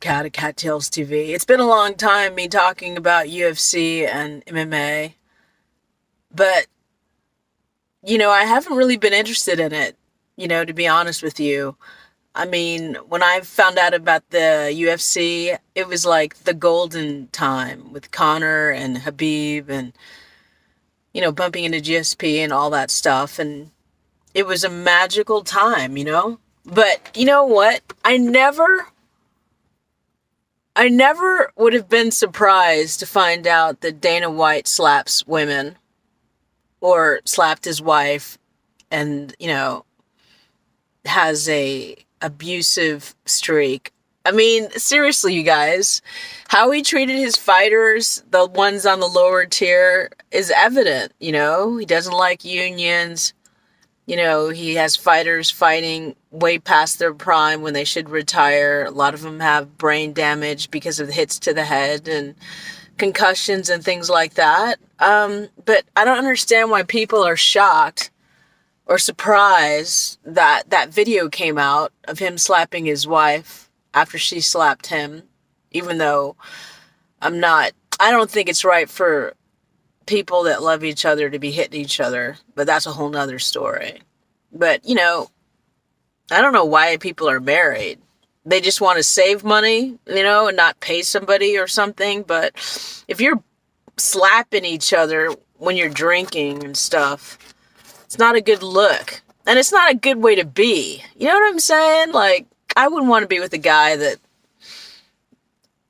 Cat at Cattails TV. It's been a long time me talking about UFC and MMA, but I haven't really been interested in it, to be honest with you. I mean, when I found out about the UFC, it was like the golden time with Connor and Habib and, bumping into GSP and all that stuff. And it was a magical time. But you know what? I never would have been surprised to find out that Dana White slaps women or slapped his wife and, has a abusive streak. I mean, seriously, you guys, how he treated his fighters, the ones on the lower tier, is evident. He doesn't like unions. He has fighters fighting way past their prime when they should retire. A lot of them have brain damage because of the hits to the head and concussions and things like that. But I don't understand why people are shocked or surprised that that video came out of him slapping his wife after she slapped him, even though I don't think it's right for people that love each other to be hitting each other, but that's a whole nother story. But, I don't know why people are married. They just want to save money, and not pay somebody or something. But if you're slapping each other when you're drinking and stuff, it's not a good look. And it's not a good way to be. You know what I'm saying? Like, I wouldn't want to be with a guy that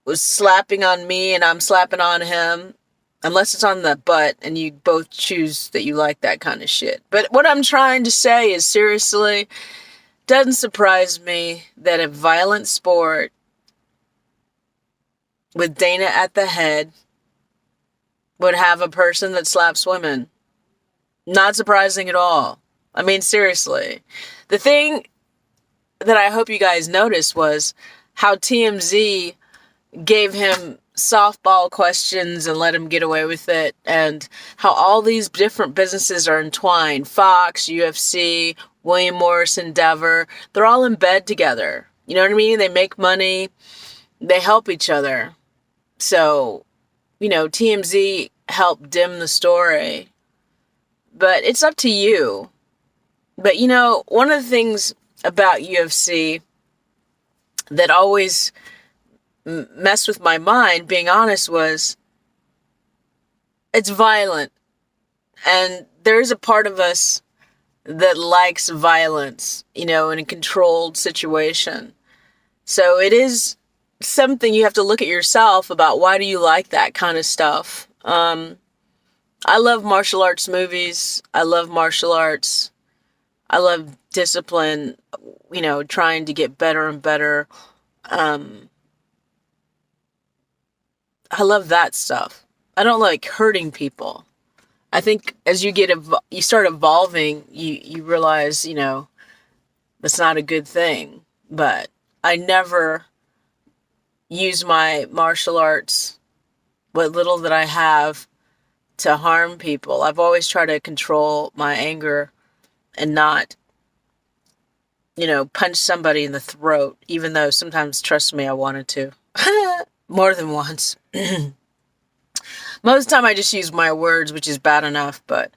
was slapping on me and I'm slapping on him. Unless it's on the butt and you both choose that you like that kind of shit. But what I'm trying to say is, seriously, doesn't surprise me that a violent sport with Dana at the head would have a person that slaps women. Not surprising at all. I mean, seriously. The thing that I hope you guys noticed was how TMZ gave him softball questions and let him get away with it, and how all these different businesses are entwined. Fox, UFC, William Morris Endeavor, they're all in bed together. You know what I mean? They make money, they help each other. So, TMZ helped dim the story. But it's up to you. But, one of the things about UFC that always messed with my mind, being honest, was it's violent. And there's a part of us that likes violence, in a controlled situation. So it is something you have to look at yourself about, why do you like that kind of stuff? I love martial arts movies. I love martial arts. I love discipline, trying to get better and better. I love that stuff. I don't like hurting people. I think as you you start evolving, you realize, that's not a good thing. But I never use my martial arts, what little that I have, to harm people. I've always tried to control my anger and not, punch somebody in the throat, even though sometimes, trust me, I wanted to. More than once. Most of the time I just use my words, which is bad enough. But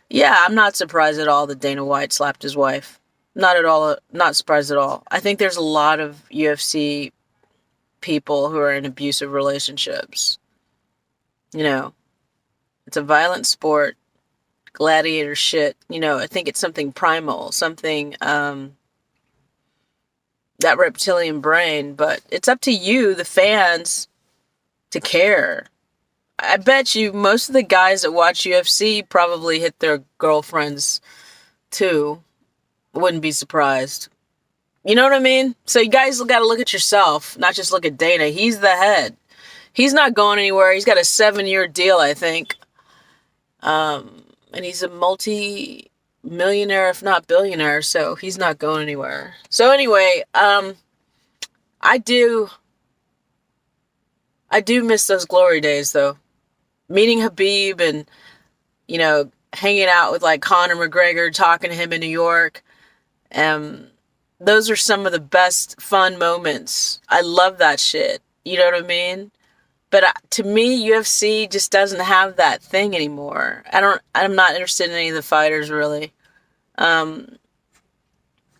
yeah, I'm not surprised at all that Dana White slapped his wife. Not at all. Not surprised at all. I think there's a lot of UFC people who are in abusive relationships. It's a violent sport. Gladiator shit. I think it's something primal. Something, that reptilian brain. But it's up to you, the fans, to care. I bet you most of the guys that watch UFC probably hit their girlfriends too. Wouldn't be surprised. You know what I mean? So you guys got to look at yourself, not just look at Dana. He's the head. He's not going anywhere. He's got a 7-year deal, I think. And he's a multi-millionaire, if not billionaire, so he's not going anywhere. So anyway, I do miss those glory days, though. Meeting Habib and, hanging out with, like, Conor McGregor, talking to him in New York. those are some of the best fun moments. I love that shit. You know what I mean? But to me, UFC just doesn't have that thing anymore. I'm not interested in any of the fighters, really.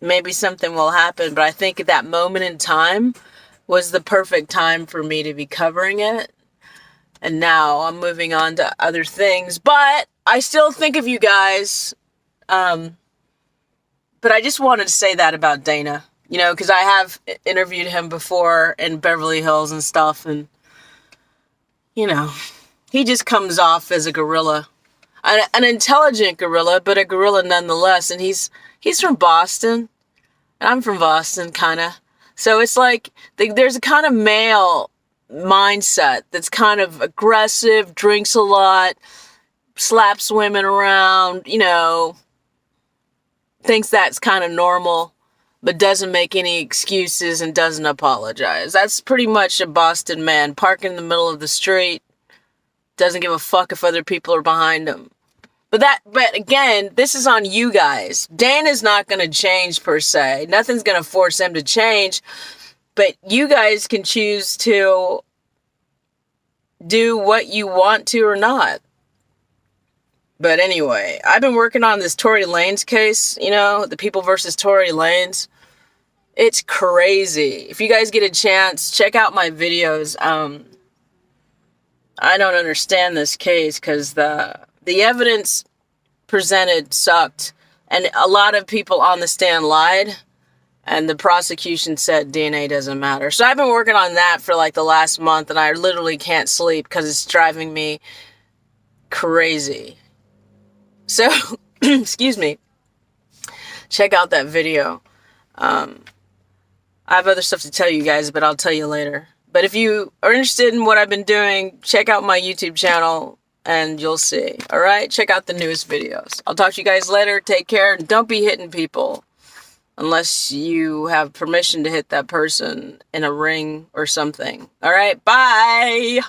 Maybe something will happen, but I think at that moment in time was the perfect time for me to be covering it. And now I'm moving on to other things, but I still think of you guys. But I just wanted to say that about Dana, you know, because I have interviewed him before in Beverly Hills and stuff, and, you know, he just comes off as a gorilla. An intelligent gorilla, but a gorilla nonetheless. And he's from Boston, and I'm from Boston, kind of. So it's like there's a kind of male mindset that's kind of aggressive, drinks a lot, slaps women around, you know, thinks that's kind of normal, but doesn't make any excuses and doesn't apologize. That's pretty much a Boston man, parking in the middle of the street, doesn't give a fuck if other people are behind him. But again, this is on you guys. Dana's not going to change per se. Nothing's going to force him to change. But you guys can choose to do what you want to or not. But anyway, I've been working on this Tory Lanez case, you know, the People versus Tory Lanez. It's crazy. If you guys get a chance, check out my videos. I don't understand this case because the evidence presented sucked, and a lot of people on the stand lied, and the prosecution said DNA doesn't matter. So I've been working on that for like the last month, and I literally can't sleep because it's driving me crazy. So, excuse me, check out that video. I have other stuff to tell you guys, but I'll tell you later. But if you are interested in what I've been doing, check out my YouTube channel and you'll see. All right? Check out the newest videos. I'll talk to you guys later. Take care. And don't be hitting people unless you have permission to hit that person in a ring or something. All right? Bye.